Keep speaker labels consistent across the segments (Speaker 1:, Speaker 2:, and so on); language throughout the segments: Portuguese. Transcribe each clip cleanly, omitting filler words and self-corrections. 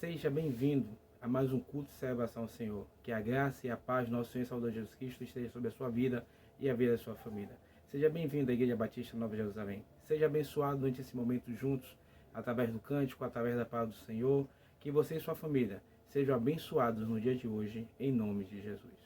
Speaker 1: Seja bem-vindo a mais um culto de celebração ao Senhor. Que a graça e a paz do nosso Senhor e Salvador Jesus Cristo esteja sobre a sua vida e a vida da sua família. Seja bem-vindo à Igreja Batista Nova Jerusalém. Seja abençoado durante esse momento juntos, através do cântico, através da palavra do Senhor. Que você e sua família sejam abençoados no dia de hoje, em nome de Jesus.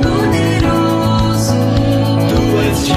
Speaker 2: Poderoso, tu és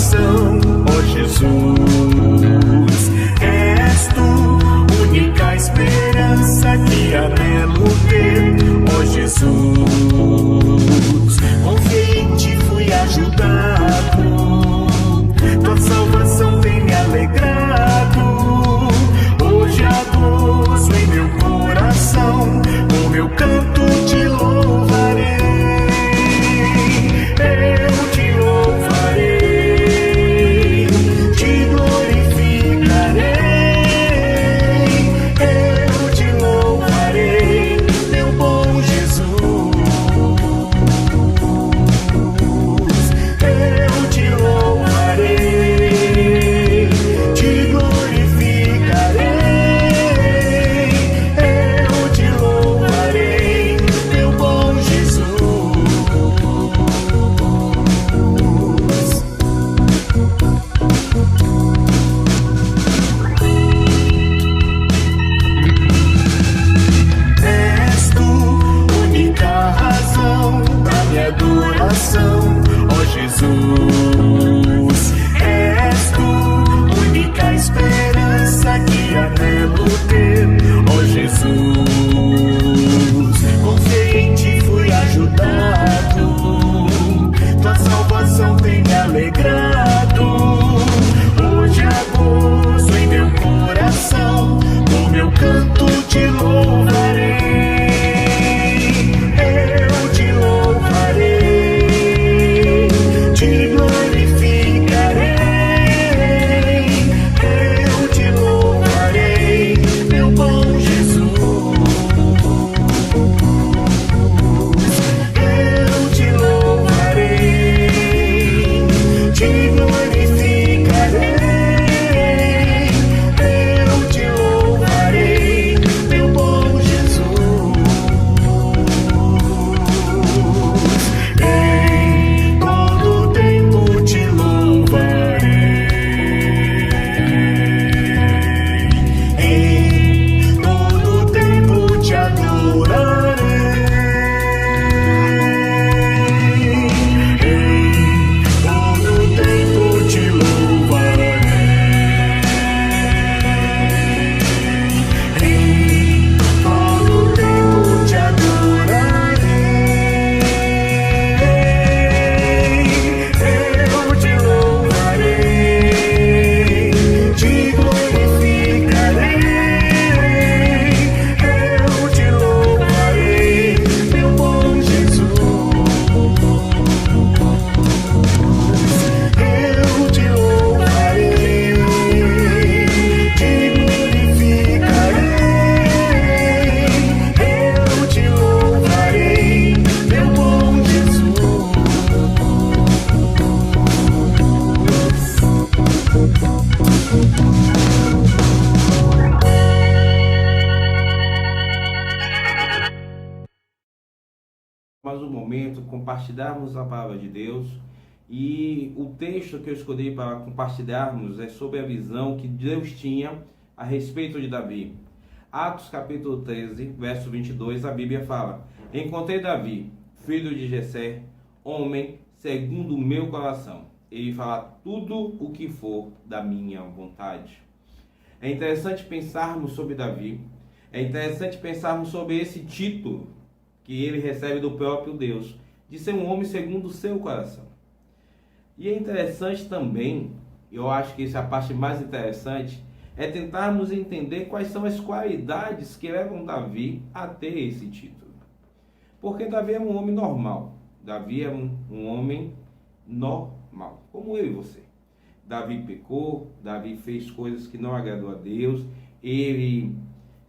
Speaker 2: coração, ó Jesus. És tu, única esperança que anelo ter, ó Jesus. Confiei em ti, fui ajudado, tua salvação tem me alegrado. Hoje a gozo em meu coração, com meu canto te louvarei. Eu te louvarei, te glorificarei. Eu te louvarei, meu bom Jesus. Eu te louvarei, te glorificarei. Eu te louvarei, meu bom Jesus. És tu, única razão da minha adoração, ó Jesus. És tu, única esperança que anelo ter, ó Jesus. Confiei em ti, fui ajudado, tua salvação tem me alegrado. Hoje há gozo em meu coração, com meu canto te louvarei. Eu te louvarei, te glorificarei. Eu te louvarei, meu bom Jesus. Eu te louvarei, te glorificarei. Eu te louvarei, meu bom Jesus. Em todo tempo te louvarei. Em todo tempo te adorarei. Em todo tempo te louvarei. Em todo tempo te adorarei. Eu te louvarei, te glorificarei. Eu te louvarei, meu bom Jesus. Eu te louvarei, te glorificarei. Eu te louvarei, meu bom Jesus.
Speaker 1: Mais um momento, compartilharmos a palavra de Deus. E o texto que eu escolhi para compartilharmos é sobre a visão que Deus tinha a respeito de Davi. Atos capítulo 13, verso 22, a Bíblia fala: encontrei Davi, filho de Jessé, homem segundo o meu coração. Ele fala tudo o que for da minha vontade. É interessante pensarmos sobre Davi. É interessante pensarmos sobre esse título que ele recebe do próprio Deus, de ser um homem segundo o seu coração. E é interessante também, eu acho que isso é a parte mais interessante, é tentarmos entender quais são as qualidades que levam Davi a ter esse título. Porque Davi é um homem normal. Davi é um homem normal, como eu e você. Davi pecou, Davi fez coisas que não agradou a Deus, ele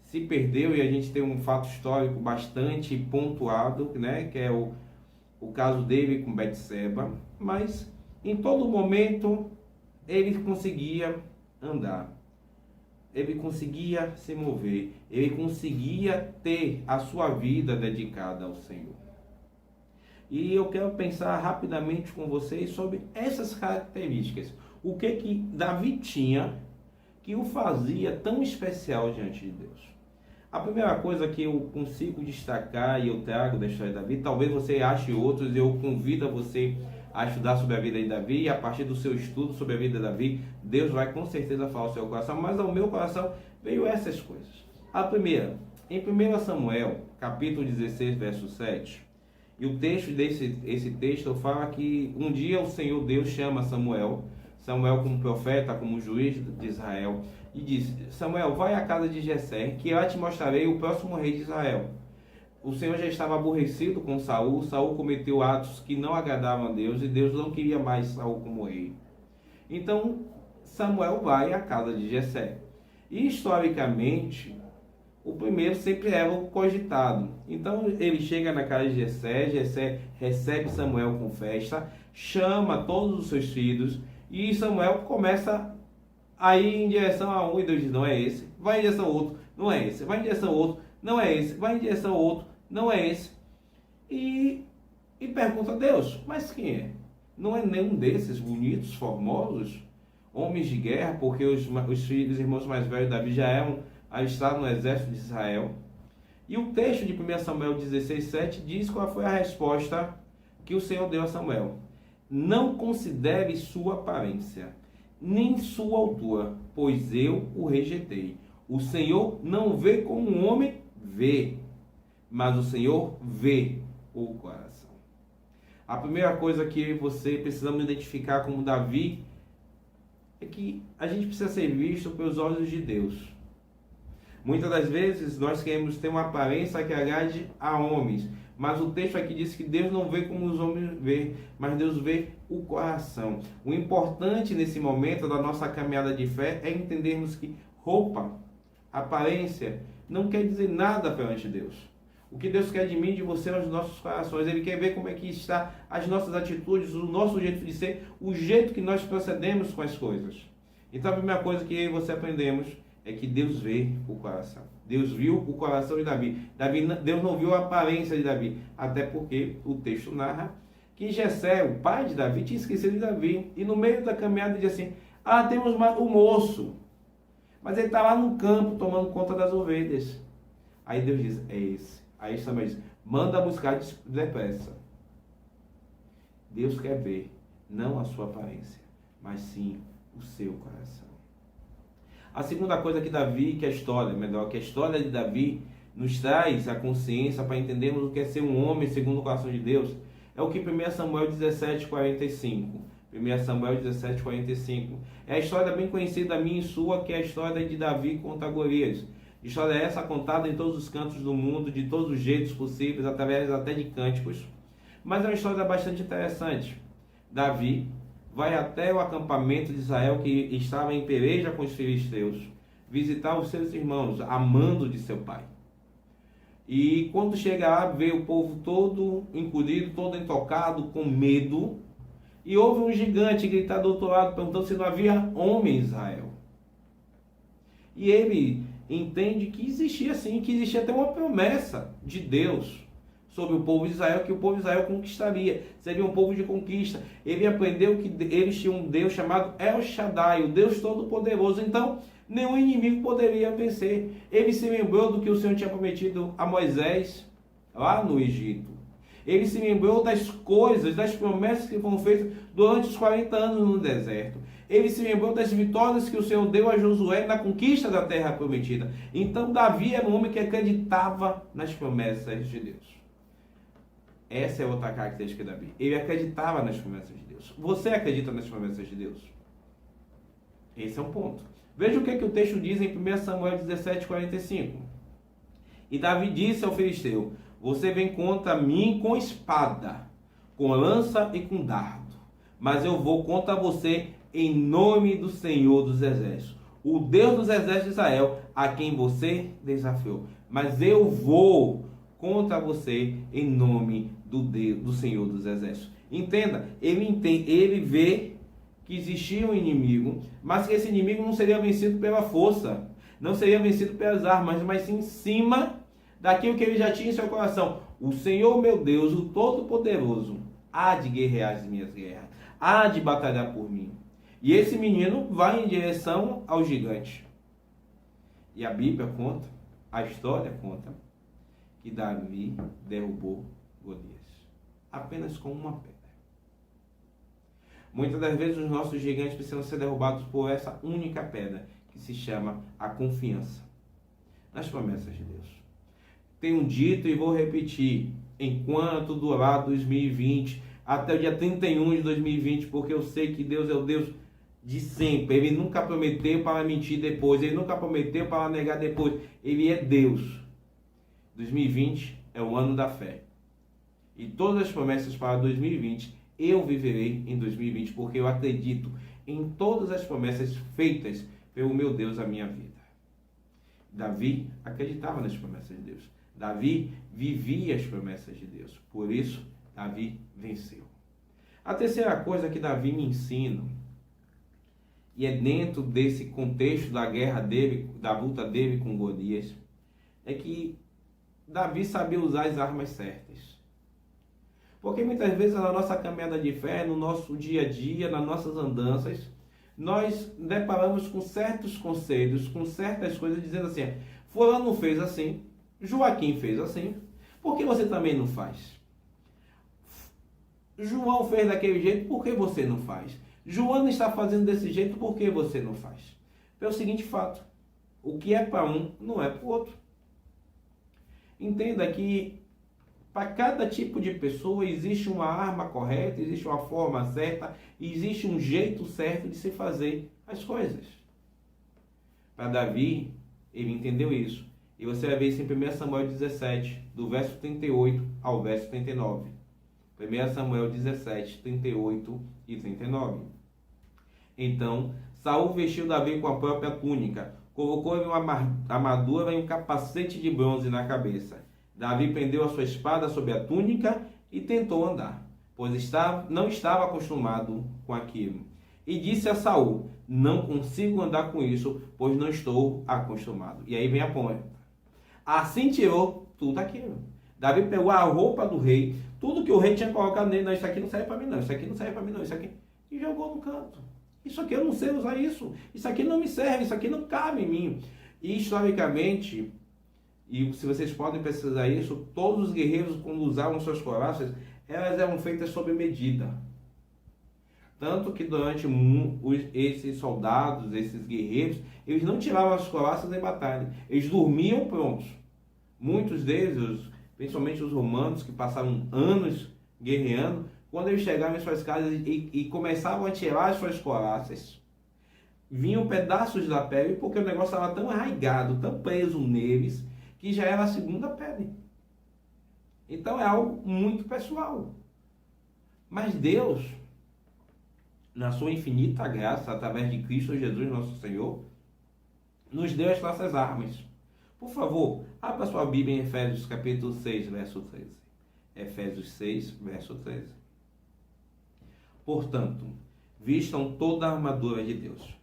Speaker 1: se perdeu, e a gente tem um fato histórico bastante pontuado, né, que é o caso dele com Betseba, mas em todo momento ele conseguia andar, ele conseguia se mover, ele conseguia ter a sua vida dedicada ao Senhor. E eu quero pensar rapidamente com vocês sobre essas características. O que Davi tinha que o fazia tão especial diante de Deus? A primeira coisa que eu consigo destacar e eu trago da história de Davi, talvez você ache outros, eu convido a você a estudar sobre a vida de Davi, e a partir do seu estudo sobre a vida de Davi, Deus vai com certeza falar ao seu coração, mas ao meu coração veio essas coisas. A primeira, em 1 Samuel, capítulo 16, verso 7, e o texto esse texto fala que um dia o Senhor Deus chama Samuel como profeta, como juiz de Israel, e diz: Samuel, vai à casa de Jessé, que eu te mostrarei o próximo rei de Israel. O Senhor já estava aborrecido com Saul. Saul cometeu atos que não agradavam a Deus, e Deus não queria mais Saul como rei. Então Samuel vai à casa de Jessé. E historicamente, o primeiro sempre era o cogitado. Então ele chega na casa de Jessé, Jessé recebe Samuel com festa, chama todos os seus filhos, e Samuel começa a ir em direção a um, e Deus diz: não é esse. Vai em direção ao outro, não é esse. Vai em direção ao outro, não é esse. Vai em direção ao outro, não é esse. E pergunta a Deus: mas quem é? Não é nenhum desses bonitos, formosos, homens de guerra, porque os irmãos mais velhos de Davi já eram alistados no exército de Israel. E o texto de 1 Samuel 16,7 diz qual foi a resposta que o Senhor deu a Samuel: não considere sua aparência, nem sua altura, pois eu o rejeitei. O Senhor não vê como um homem vê, mas o Senhor vê o coração. A primeira coisa que precisamos identificar como Davi é que a gente precisa ser visto pelos olhos de Deus. Muitas das vezes nós queremos ter uma aparência que agrade a homens, mas o texto aqui diz que Deus não vê como os homens vê, mas Deus vê o coração. O importante nesse momento da nossa caminhada de fé é entendermos que roupa, aparência, não quer dizer nada perante Deus. O que Deus quer de mim e de você são os nossos corações. Ele quer ver como é que está as nossas atitudes, o nosso jeito de ser, o jeito que nós procedemos com as coisas. Então a primeira coisa que eu e você aprendemos é que Deus vê o coração. Deus viu o coração de Davi. Deus não viu a aparência de Davi, até porque o texto narra que Jessé, o pai de Davi, tinha esquecido de Davi. E no meio da caminhada diz assim: temos o moço, mas ele está lá no campo tomando conta das ovelhas. Aí Deus diz: é esse. Aí Samuel diz: manda buscar depressa. Deus quer ver não a sua aparência, mas sim o seu coração. A segunda coisa que a história de Davi nos traz a consciência para entendermos o que é ser um homem segundo o coração de Deus, é o que 1 Samuel 17,45. 1 Samuel 17,45. É a história bem conhecida minha e sua, que é a história de Davi contra Golias. História essa contada em todos os cantos do mundo, de todos os jeitos possíveis, através até de cânticos. Mas é uma história bastante interessante. Davi vai até o acampamento de Israel, que estava em peleja com os filisteus, visitar os seus irmãos, amando de seu pai. E quando chega lá, vê o povo todo encolhido, todo intocado, com medo, e ouve um gigante gritar do outro lado, perguntando se não havia homem em Israel. E ele entende que existia sim, que existia até uma promessa de Deus sobre o povo de Israel, que o povo de Israel conquistaria, seria um povo de conquista. Ele aprendeu que eles tinham um Deus chamado El Shaddai, o Deus Todo-Poderoso. Então, nenhum inimigo poderia vencer. Ele se lembrou do que o Senhor tinha prometido a Moisés lá no Egito. Ele se lembrou das coisas, das promessas que foram feitas durante os 40 anos no deserto. Ele se lembrou das vitórias que o Senhor deu a Josué na conquista da terra prometida. Então, Davi era um homem que acreditava nas promessas de Deus. Essa é outra característica de Davi. Ele acreditava nas promessas de Deus. Você acredita nas promessas de Deus? Esse é um ponto. Veja o que o texto diz em 1 Samuel 17,45. E Davi disse ao filisteu: você vem contra mim com espada, com lança e com dardo, mas eu vou contra você em nome do Senhor dos Exércitos, o Deus dos Exércitos de Israel, a quem você desafiou. Mas eu vou contra você em nome do Senhor dos Exércitos. Entenda, ele vê que existia um inimigo, mas que esse inimigo não seria vencido pela força, não seria vencido pelas armas, mas sim em cima daquilo que ele já tinha em seu coração. O Senhor meu Deus, o Todo-Poderoso, há de guerrear as minhas guerras, há de batalhar por mim. E esse menino vai em direção ao gigante. E a Bíblia conta, a história conta, que Davi derrubou Golias apenas com uma pedra. Muitas das vezes os nossos gigantes precisam ser derrubados por essa única pedra, que se chama a confiança nas promessas de Deus. Tenho dito e vou repetir, enquanto durar 2020, até o dia 31 de 2020, porque eu sei que Deus é o Deus de sempre. Ele nunca prometeu para mentir depois, Ele nunca prometeu para negar depois. Ele é Deus. 2020 é o ano da fé. E todas as promessas para 2020, eu viverei em 2020, porque eu acredito em todas as promessas feitas pelo meu Deus à minha vida. Davi acreditava nas promessas de Deus. Davi vivia as promessas de Deus. Por isso, Davi venceu. A terceira coisa que Davi me ensina, e é dentro desse contexto da guerra dele, da luta dele com Golias, é que Davi sabia usar as armas certas. Porque muitas vezes na nossa caminhada de fé, no nosso dia a dia, nas nossas andanças, nós deparamos com certos conselhos, com certas coisas, dizendo assim: fulano fez assim, Joaquim fez assim, por que você também não faz? João fez daquele jeito, por que você não faz? Joana está fazendo desse jeito, por que você não faz? Pelo seguinte fato: o que é para um não é para o outro. Entenda que para cada tipo de pessoa existe uma arma correta, existe uma forma certa, existe um jeito certo de se fazer as coisas. Para Davi, ele entendeu isso. E você vai ver isso em 1 Samuel 17, do verso 38 ao verso 39. 1 Samuel 17, 38 e 39. Então, Saul vestiu Davi com a própria túnica, colocou-lhe uma armadura e um capacete de bronze na cabeça. Davi prendeu a sua espada sob a túnica e tentou andar, pois não estava acostumado com aquilo. E disse a Saul: não consigo andar com isso, pois não estou acostumado. E aí vem a ponta. Assim tirou tudo aquilo. Davi pegou a roupa do rei, tudo que o rei tinha colocado nele: não, isso aqui não serve para mim não, isso aqui não serve para mim não, isso aqui... E jogou no canto. Isso aqui eu não sei usar isso, isso aqui não me serve, isso aqui não cabe em mim. E historicamente, e se vocês podem pesquisar isso, todos os guerreiros, quando usavam suas couraças, elas eram feitas sob medida. Tanto que durante esses soldados, esses guerreiros, eles não tiravam as couraças em batalha. Eles dormiam prontos. Muitos deles, principalmente os romanos, que passaram anos guerreando, quando eles chegavam em suas casas e começavam a tirar as suas couraças, vinham pedaços da pele, porque o negócio estava tão arraigado, tão preso neles, que já era a segunda pele. Então é algo muito pessoal. Mas Deus, na sua infinita graça, através de Cristo Jesus, nosso Senhor, nos deu as nossas armas. Por favor, abra sua Bíblia em Efésios capítulo 6, verso 13. Efésios 6, verso 13. Portanto, vistam toda a armadura de Deus,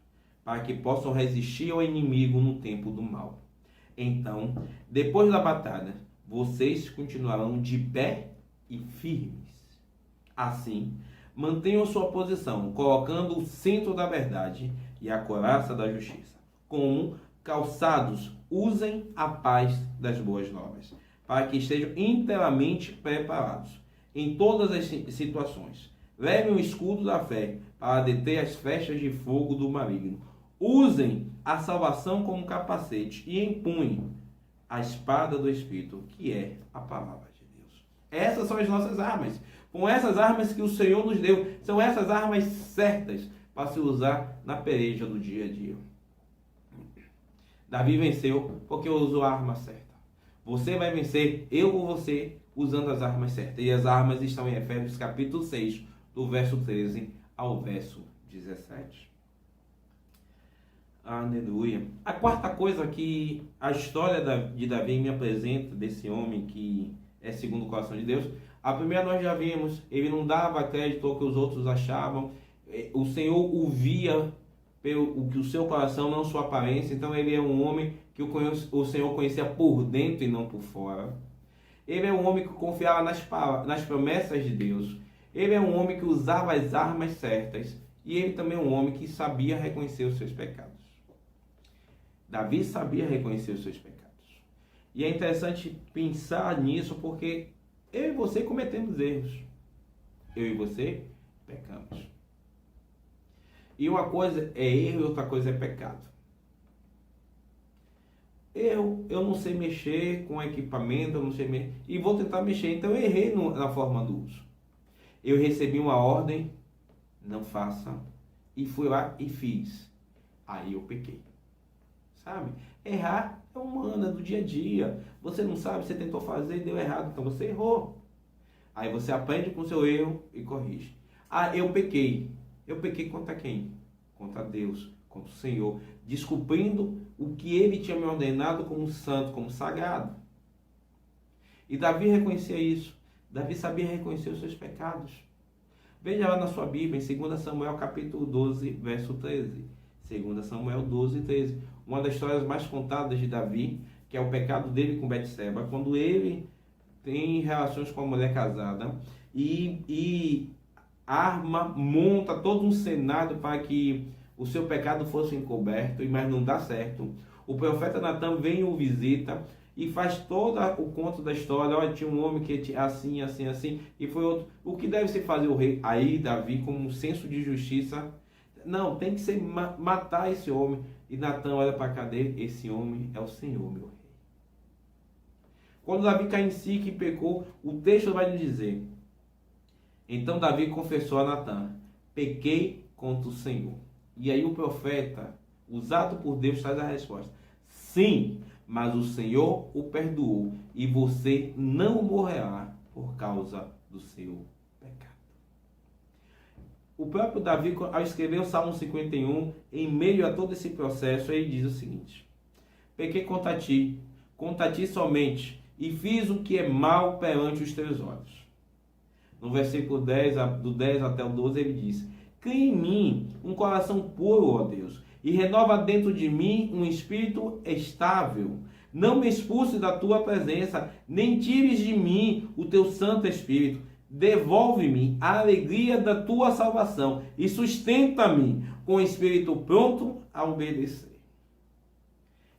Speaker 1: para que possam resistir ao inimigo no tempo do mal. Então, depois da batalha, vocês continuarão de pé e firmes. Assim, mantenham sua posição, colocando o cinto da verdade e a couraça da justiça. Como calçados, usem a paz das boas novas, para que estejam inteiramente preparados em todas as situações. Levem o escudo da fé para deter as flechas de fogo do maligno. Usem a salvação como capacete e empunhem a espada do Espírito, que é a palavra de Deus. Essas são as nossas armas. Com essas armas que o Senhor nos deu, são essas armas certas para se usar na peleja do dia a dia. Davi venceu porque usou a arma certa. Você vai vencer, eu ou você, usando as armas certas. E as armas estão em Efésios capítulo 6, do verso 13 ao verso 17. Aleluia. A quarta coisa que a história de Davi me apresenta, desse homem que é segundo o coração de Deus, a primeira nós já vimos, ele não dava crédito ao que os outros achavam, o Senhor o via pelo que o seu coração, não sua aparência. Então ele é um homem que o Senhor conhecia por dentro e não por fora. Ele é um homem que confiava nas promessas de Deus. Ele é um homem que usava as armas certas. E ele também é um homem que sabia reconhecer os seus pecados. Davi sabia reconhecer os seus pecados. E é interessante pensar nisso porque eu e você cometemos erros. Eu e você pecamos. E uma coisa é erro e outra coisa é pecado. Eu não sei mexer com equipamento, eu não sei mexer, e vou tentar mexer. Então eu errei na forma do uso. Eu recebi uma ordem, não faça, e fui lá e fiz. Aí eu pequei. Sabe? Errar é humano, é do dia a dia. Você não sabe, você tentou fazer e deu errado, então você errou. Aí você aprende com o seu erro e corrige. Ah, eu pequei. Eu pequei contra quem? Contra Deus, contra o Senhor, descumprindo o que Ele tinha me ordenado como santo, como sagrado. E Davi reconhecia isso. Davi sabia reconhecer os seus pecados. Veja lá na sua Bíblia, em 2 Samuel capítulo 12, verso 13. 2 Samuel 12, 13. Uma das histórias mais contadas de Davi, que é o pecado dele com Betseba, quando ele tem relações com uma mulher casada e monta todo um cenário para que o seu pecado fosse encoberto, mas não dá certo. O profeta Natan vem e o visita e faz todo o conto da história. Olha, tinha um homem que tinha assim, assim, assim, e foi outro. O que deve se fazer o rei? Aí Davi, com um senso de justiça, não, tem que ser matar esse homem. E Natan olha para cadê? Esse homem é o Senhor, meu rei. Quando Davi cai em si que pecou, o texto vai nos dizer: então Davi confessou a Natan: pequei contra o Senhor. E aí o profeta, usado por Deus, traz a resposta: sim, mas o Senhor o perdoou e você não morrerá por causa do seu pecado. O próprio Davi, ao escrever o Salmo 51, em meio a todo esse processo, ele diz o seguinte: pequei contra ti somente, e fiz o que é mal perante os teus olhos. No versículo 10, do 10 até o 12, ele diz: cria em mim um coração puro, ó Deus, e renova dentro de mim um espírito estável. Não me expulse da tua presença, nem tires de mim o teu Santo Espírito. Devolve-me a alegria da tua salvação e sustenta-me com o espírito pronto a obedecer.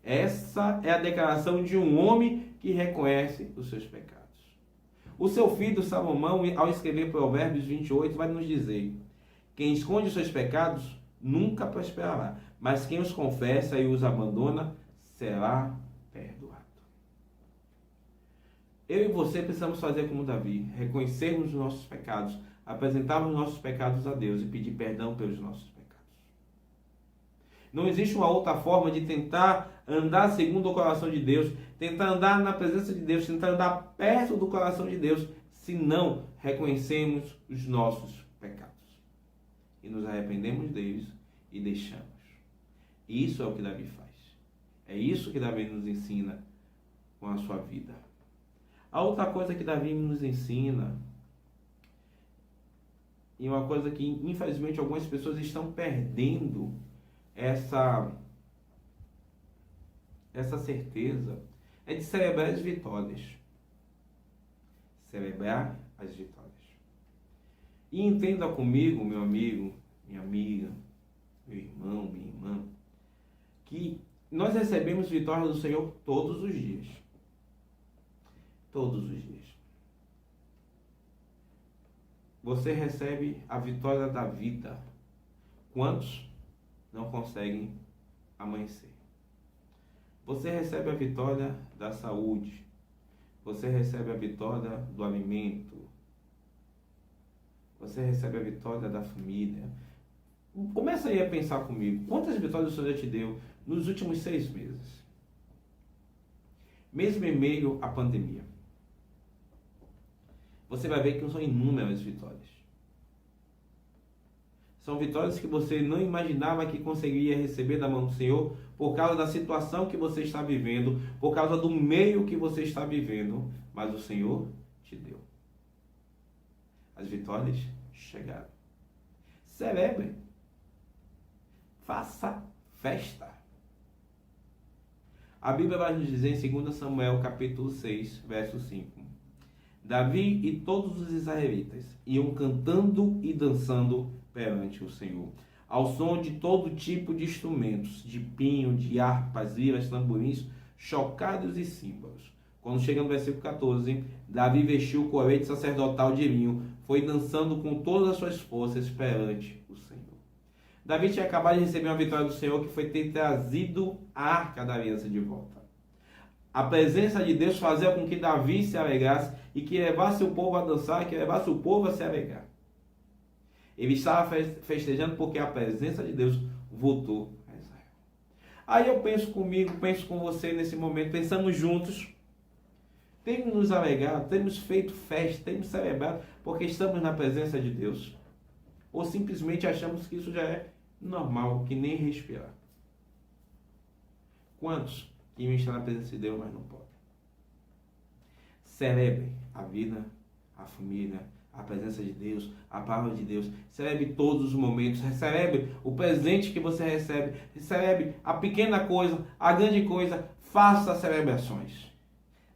Speaker 1: Essa é a declaração de um homem que reconhece os seus pecados. O seu filho Salomão, ao escrever Provérbios 28, vai nos dizer: quem esconde os seus pecados nunca prosperará, mas quem os confessa e os abandona será perdoado. Eu e você precisamos fazer como Davi, reconhecermos os nossos pecados, apresentarmos os nossos pecados a Deus e pedir perdão pelos nossos pecados. Não existe uma outra forma de tentar andar segundo o coração de Deus, tentar andar na presença de Deus, tentar andar perto do coração de Deus, se não reconhecemos os nossos pecados e nos arrependemos deles e deixamos. Isso é o que Davi faz. É isso que Davi nos ensina com a sua vida. A outra coisa que Davi nos ensina, e uma coisa que infelizmente algumas pessoas estão perdendo essa certeza, é de celebrar as vitórias. Celebrar as vitórias. E entenda comigo, meu amigo, minha amiga, meu irmão, minha irmã, que nós recebemos vitórias do Senhor todos os dias. Todos os dias. Você recebe a vitória da vida. Quantos não conseguem amanhecer? Você recebe a vitória da saúde. Você recebe a vitória do alimento. Você recebe a vitória da família. Começa aí a pensar comigo. Quantas vitórias o Senhor já te deu nos últimos 6 meses? Mesmo em meio à pandemia. Você vai ver que são inúmeras vitórias. São vitórias que você não imaginava que conseguiria receber da mão do Senhor por causa da situação que você está vivendo, por causa do meio que você está vivendo, mas o Senhor te deu. As vitórias chegaram. Celebre. Faça festa. A Bíblia vai nos dizer em 2 Samuel capítulo 6, verso 5. Davi e todos os israelitas iam cantando e dançando perante o Senhor, ao som de todo tipo de instrumentos, de pinho, de harpas, liras, tamborins, chocados e símbolos. Quando chega no versículo 14, Davi vestiu o colete sacerdotal de linho, foi dançando com todas as suas forças perante o Senhor. Davi tinha acabado de receber uma vitória do Senhor, que foi ter trazido a Arca da Aliança de volta. A presença de Deus fazia com que Davi se alegrasse e que levasse o povo a dançar, que levasse o povo a se alegrar. Ele estava festejando porque a presença de Deus voltou a Israel. Aí eu penso comigo, penso com você nesse momento, pensamos juntos. Temos nos alegrado, temos feito festa, temos celebrado porque estamos na presença de Deus? Ou simplesmente achamos que isso já é normal, que nem respirar? Quantos que estão na presença de Deus, mas não podem? Celebre a vida, a família, a presença de Deus, a palavra de Deus. Celebre todos os momentos. Celebre o presente que você recebe. Celebre a pequena coisa, a grande coisa. Faça celebrações.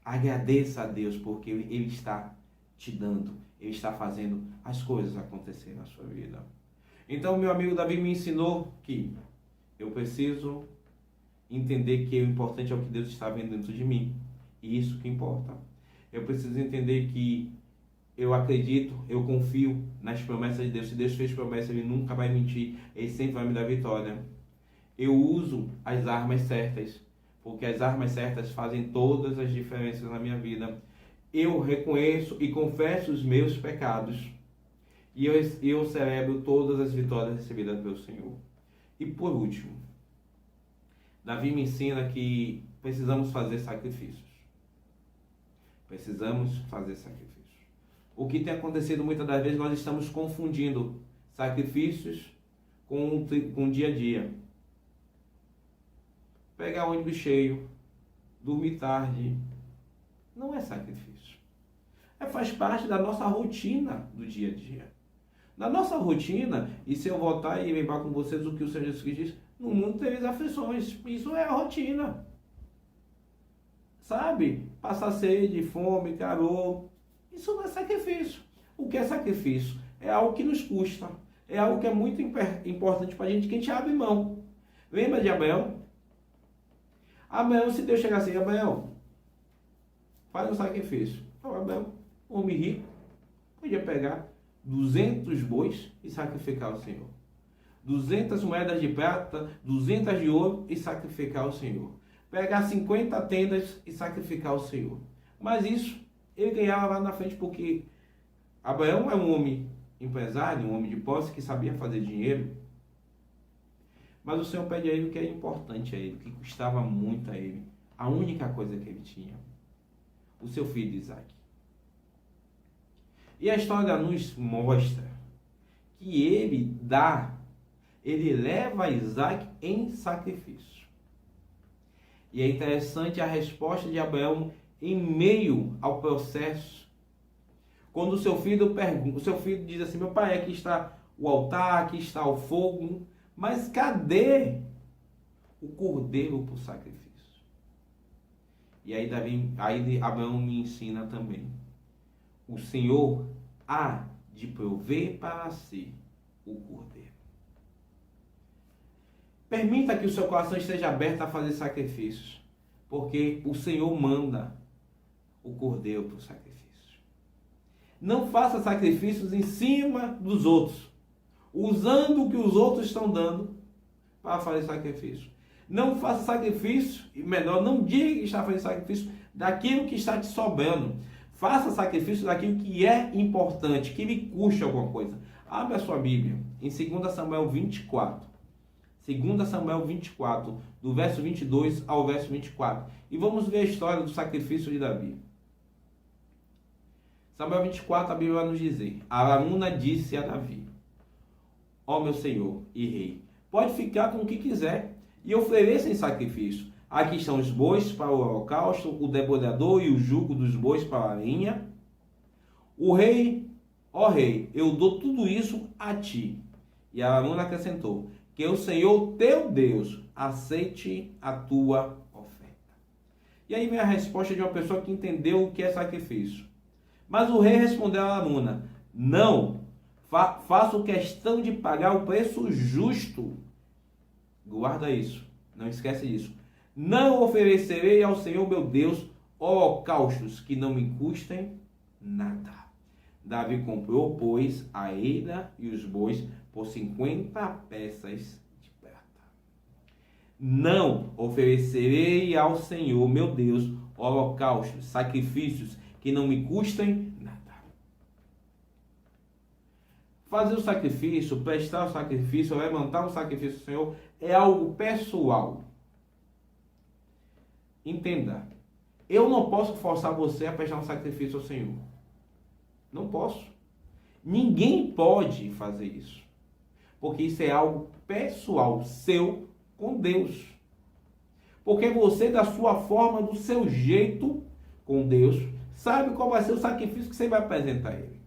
Speaker 1: Agradeça a Deus porque Ele está te dando. Ele está fazendo as coisas acontecerem na sua vida. Então, meu amigo Davi me ensinou que eu preciso entender que o importante é o que Deus está vendo dentro de mim. E isso que importa. Eu preciso entender que eu acredito, eu confio nas promessas de Deus. Se Deus fez promessa, Ele nunca vai mentir. Ele sempre vai me dar vitória. Eu uso as armas certas, porque as armas certas fazem todas as diferenças na minha vida. Eu reconheço e confesso os meus pecados. E eu celebro todas as vitórias recebidas pelo Senhor. E por último, Davi me ensina que precisamos fazer sacrifícios. Precisamos fazer sacrifícios. O que tem acontecido muitas das vezes, nós estamos confundindo sacrifícios com dia a dia. Pegar ônibus cheio, dormir tarde, não é sacrifício. Faz parte da nossa rotina do dia a dia. Na nossa rotina, e se eu voltar e lembrar com vocês o que o Senhor Jesus Cristo diz, no mundo tereis aflições. Isso é a rotina. Sabe? Passar sede, fome, calor. Isso não é sacrifício. O que é sacrifício? É algo que nos custa. É algo que é muito importante para a gente, que a gente abre mão. Lembra de Abraão? Abraão, se Deus chegar assim, Abraão, faz um sacrifício. Então, Abraão, homem rico, podia pegar 200 bois e sacrificar ao Senhor. 200 moedas de prata, 200 de ouro e sacrificar ao Senhor. Pegar 50 tendas e sacrificar ao Senhor. Mas isso ele ganhava lá na frente porque Abraão é um homem empresário, um homem de posse que sabia fazer dinheiro. Mas o Senhor pede a ele o que é importante a ele, o que custava muito a ele. A única coisa que ele tinha. O seu filho Isaac. E a história nos mostra que ele leva Isaac em sacrifício. E é interessante a resposta de Abraão em meio ao processo. Quando o seu filho pergunta, o seu filho diz assim: meu pai, aqui está o altar, aqui está o fogo, mas cadê o cordeiro para o sacrifício? E aí Abraão me ensina também. O Senhor há de prover para si o cordeiro. Permita que o seu coração esteja aberto a fazer sacrifícios, porque o Senhor manda o cordeiro para o sacrifício. Não faça sacrifícios em cima dos outros, usando o que os outros estão dando para fazer sacrifício. Não faça sacrifício, e melhor, não diga que está fazendo sacrifício daquilo que está te sobrando. Faça sacrifício daquilo que é importante, que lhe custe alguma coisa. Abra a sua Bíblia em 2 Samuel 24. 2 Samuel 24, do verso 22 ao verso 24. E vamos ver a história do sacrifício de Davi. Samuel 24, a Bíblia vai nos dizer: Araúna disse a Davi: ó meu senhor e rei, pode ficar com o que quiser e ofereça em sacrifício. Aqui estão os bois para o holocausto, o debulhador e o jugo dos bois para a lenha. O rei, ó rei, eu dou tudo isso a ti. E Araúna acrescentou: que o Senhor teu Deus aceite a tua oferta. E aí vem a resposta de uma pessoa que entendeu o que é sacrifício. Mas o rei respondeu a Araúna: não, faço questão de pagar o preço justo. Guarda isso, não esquece disso. Não oferecerei ao Senhor meu Deus holocaustos que não me custem nada. Davi comprou, pois, a eira e os bois por 50 peças de prata. Não oferecerei ao Senhor, meu Deus, holocaustos, sacrifícios que não me custem nada. Fazer o sacrifício, prestar o sacrifício, levantar o sacrifício ao Senhor é algo pessoal. Entenda, eu não posso forçar você a prestar um sacrifício ao Senhor. Não posso. Ninguém pode fazer isso. Porque isso é algo pessoal, seu com Deus. Porque você, da sua forma, do seu jeito com Deus, sabe qual vai ser o sacrifício que você vai apresentar a Ele.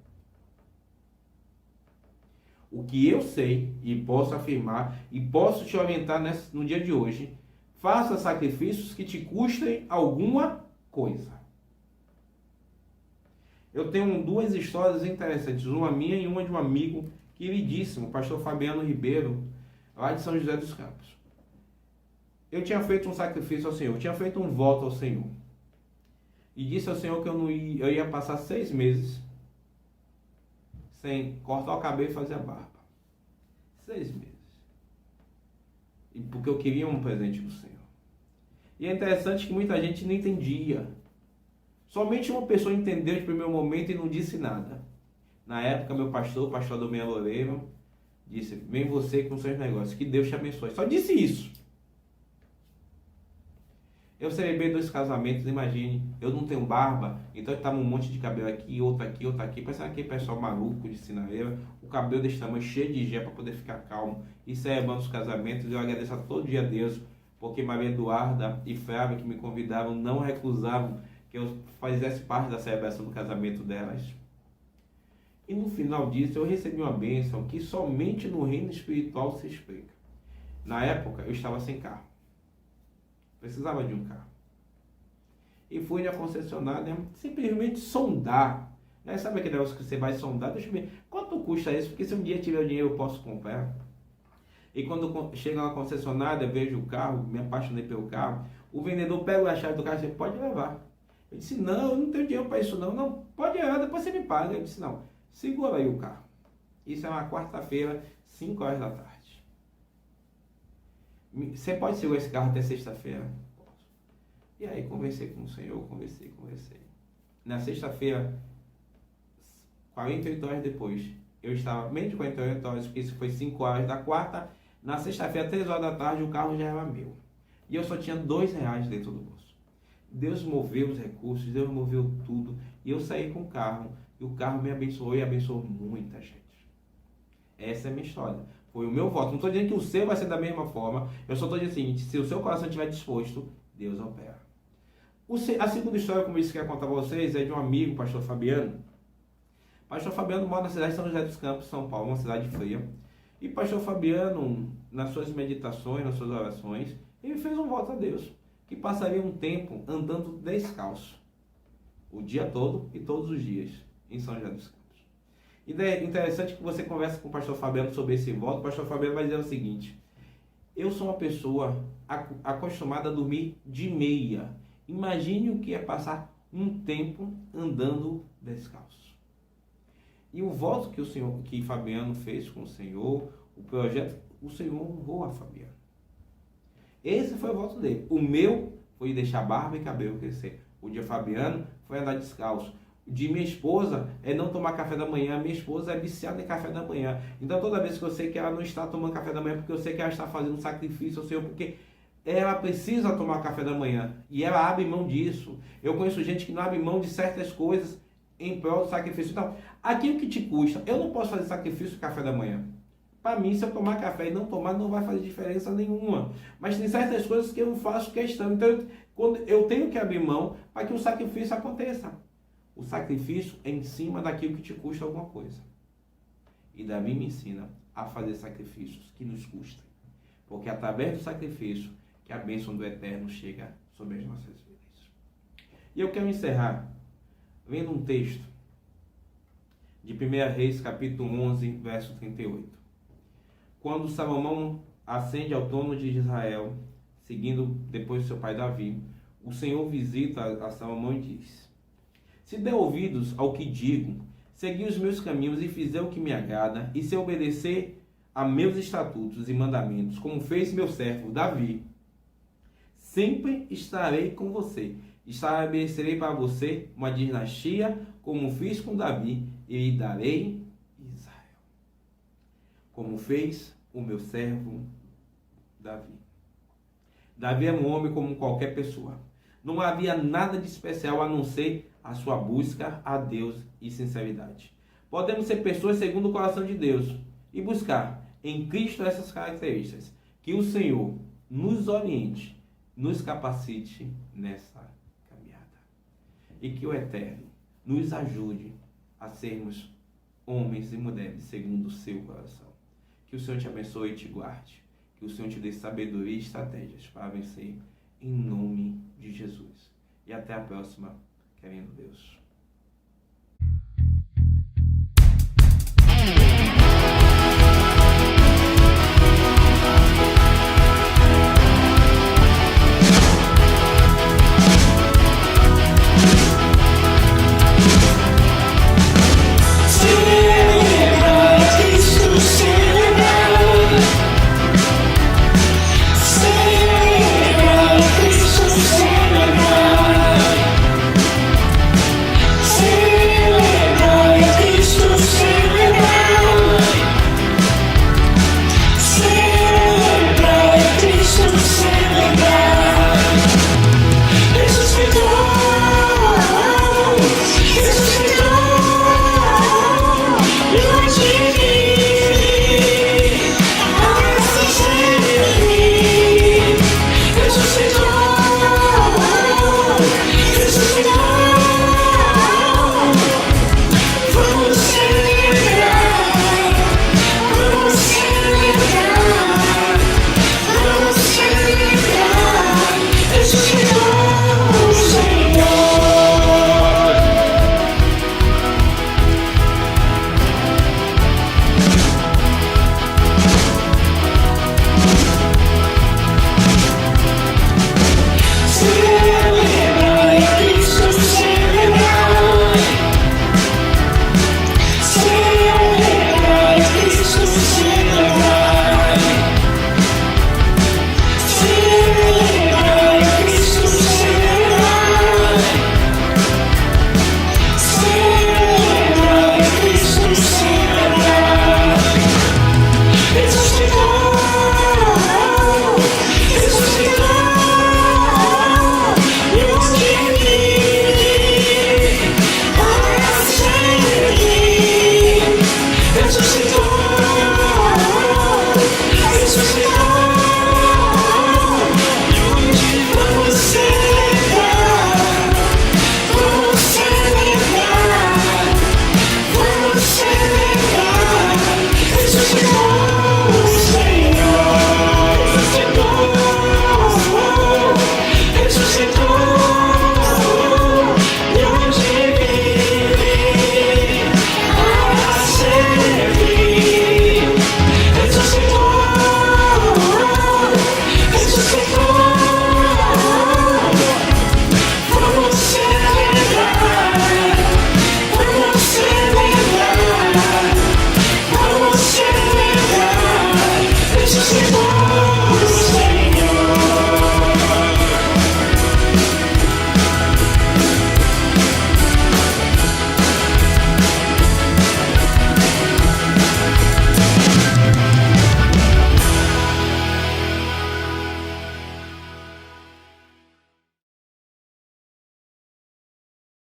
Speaker 1: O que eu sei e posso afirmar e posso te orientar no dia de hoje, faça sacrifícios que te custem alguma coisa. Eu tenho duas histórias interessantes, uma minha e uma de um amigo queridíssimo, o pastor Fabiano Ribeiro, lá de São José dos Campos. Eu tinha feito um sacrifício ao Senhor, eu tinha feito um voto ao Senhor. E disse ao Senhor que eu ia passar 6 meses sem cortar o cabelo e fazer a barba. 6 meses. E porque eu queria um presente do Senhor. E é interessante que muita gente não entendia. Somente uma pessoa entendeu de primeiro momento e não disse nada. Na época, meu pastor, o pastor Domingo Loureiro, disse: vem você com seus negócios, que Deus te abençoe. Só disse isso. Eu celebrei 2 casamentos, imagine, eu não tenho barba, então estava um monte de cabelo aqui, outro aqui, outro aqui, parecendo aquele pessoal maluco de sinaleira, o cabelo desse tamanho, cheio de gel para poder ficar calmo, e celebrando os casamentos. Eu agradeço a todo dia a Deus, porque Maria Eduarda e Flávia, que me convidavam, não recusavam que eu fizesse parte da celebração do casamento delas. E no final disso, eu recebi uma bênção que somente no reino espiritual se explica. Na época, eu estava sem carro. Precisava de um carro. E fui na concessionária simplesmente sondar. Sabe aquele negócio que você vai sondar? Deixa eu ver quanto custa isso, porque se um dia tiver o dinheiro eu posso comprar. E quando chego na concessionária, vejo o carro, me apaixonei pelo carro, o vendedor pega a chave do carro e diz: pode levar. Eu disse: não, eu não tenho dinheiro para isso não. Não, pode levar, depois você me paga. Eu disse: não, segura aí o carro. Isso é uma quarta-feira, 5 horas da tarde. Você pode segurar esse carro até sexta-feira? Posso. E aí conversei com o Senhor, conversei. Na sexta-feira, 48 horas depois, eu estava, menos de 48 horas, porque isso foi 5 horas da quarta, na sexta-feira, 3 horas da tarde, o carro já era meu. E eu só tinha R$2 dentro do bolso. Deus moveu os recursos, Deus moveu tudo, e eu saí com o carro, e o carro me abençoou e abençoou muita gente. Essa é a minha história. Foi o meu voto. Não estou dizendo que o seu vai ser da mesma forma. Eu só estou dizendo o seguinte: se o seu coração estiver disposto, Deus opera. A segunda história, como eu disse que eu quero contar para vocês, é de um amigo, o pastor Fabiano. O pastor Fabiano mora na cidade de São José dos Campos, São Paulo, uma cidade fria. E o pastor Fabiano, nas suas meditações, nas suas orações, ele fez um voto a Deus, que passaria um tempo andando descalço, o dia todo e todos os dias, em São José dos Campos. E é interessante que você conversa com o pastor Fabiano sobre esse voto. O pastor Fabiano vai dizer o seguinte: eu sou uma pessoa acostumada a dormir de meia. Imagine o que é passar um tempo andando descalço. E o voto que Fabiano fez com o Senhor, o projeto, o Senhor honrou a Fabiano. Esse foi o voto dele. O meu foi deixar barba e cabelo crescer. O de Fabiano foi andar descalço. De minha esposa é não tomar café da manhã. Minha esposa é viciada em café da manhã. Então toda vez que eu sei que ela não está tomando café da manhã, porque eu sei que ela está fazendo um sacrifício ao Senhor, porque ela precisa tomar café da manhã, e ela abre mão disso. Eu conheço gente que não abre mão de certas coisas em prol do sacrifício. Então, aquilo que te custa, eu não posso fazer sacrifício de café da manhã. Para mim, se eu tomar café e não tomar, não vai fazer diferença nenhuma. Mas tem certas coisas que eu não faço questão. Então, eu tenho que abrir mão para que o sacrifício aconteça. O sacrifício é em cima daquilo que te custa alguma coisa. E Davi me ensina a fazer sacrifícios que nos custem. Porque é através do sacrifício que a bênção do Eterno chega sobre as nossas vidas. E eu quero encerrar lendo um texto de 1 Reis, capítulo 11, verso 38. Quando Salomão ascende ao trono de Israel, seguindo depois seu pai Davi, o Senhor visita a Salomão e diz: se der ouvidos ao que digo, seguir os meus caminhos e fizer o que me agrada, e se obedecer a meus estatutos e mandamentos, como fez meu servo Davi, sempre estarei com você. Estabelecerei para você uma dinastia, como fiz com Davi, e lhe darei Israel, como fez o meu servo Davi. Davi era um homem como qualquer pessoa. Não havia nada de especial a não ser a sua busca a Deus e sinceridade. Podemos ser pessoas segundo o coração de Deus e buscar em Cristo essas características. Que o Senhor nos oriente, nos capacite nessa caminhada. E que o Eterno nos ajude a sermos homens e mulheres segundo o seu coração. Que o Senhor te abençoe e te guarde. Que o Senhor te dê sabedoria e estratégias para vencer em nome de Jesus. E até a próxima, querendo Deus.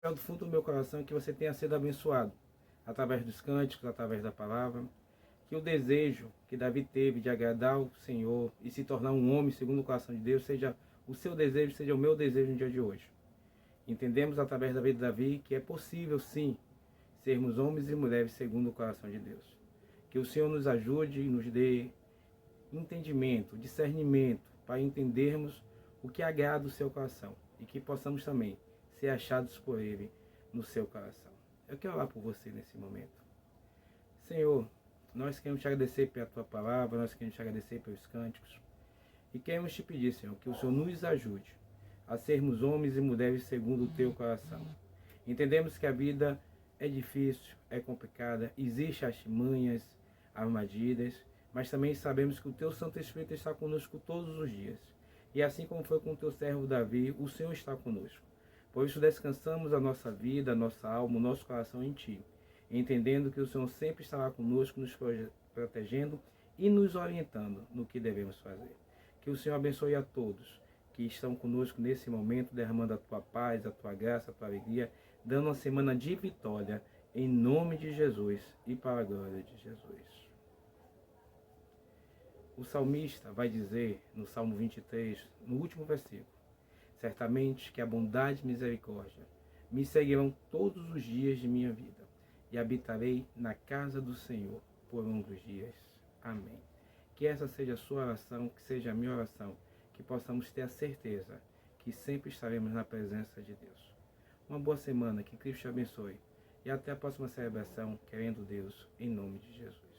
Speaker 1: Do fundo do meu coração que você tenha sido abençoado através dos cânticos, através da palavra, que o desejo que Davi teve de agradar o Senhor e se tornar um homem segundo o coração de Deus seja o seu desejo, seja o meu desejo no dia de hoje. Entendemos através da vida de Davi que é possível sim sermos homens e mulheres segundo o coração de Deus. Que o Senhor nos ajude e nos dê entendimento, discernimento para entendermos o que agrada o seu coração e que possamos também ser achados por Ele no seu coração. Eu quero orar por você nesse momento. Senhor, nós queremos te agradecer pela Tua palavra, nós queremos te agradecer pelos cânticos e queremos te pedir, Senhor, que o Senhor nos ajude a sermos homens e mulheres segundo o Teu coração. Entendemos que a vida É difícil, é complicada, existem artimanhas, armadilhas, mas também sabemos que o Teu Santo Espírito está conosco todos os dias. E assim como foi com o Teu servo Davi, o Senhor está conosco. Por isso descansamos a nossa vida, a nossa alma, o nosso coração em Ti, entendendo que o Senhor sempre estará conosco, nos protegendo e nos orientando no que devemos fazer. Que o Senhor abençoe a todos que estão conosco nesse momento, derramando a Tua paz, a Tua graça, a Tua alegria, dando uma semana de vitória, em nome de Jesus e para a glória de Jesus. O salmista vai dizer no Salmo 23, no último versículo: certamente que a bondade e misericórdia me seguirão todos os dias de minha vida, e habitarei na casa do Senhor por longos dias. Amém. Que essa seja a sua oração, que seja a minha oração, que possamos ter a certeza que sempre estaremos na presença de Deus. Uma boa semana, que Cristo te abençoe, e até a próxima celebração, querendo Deus, em nome de Jesus.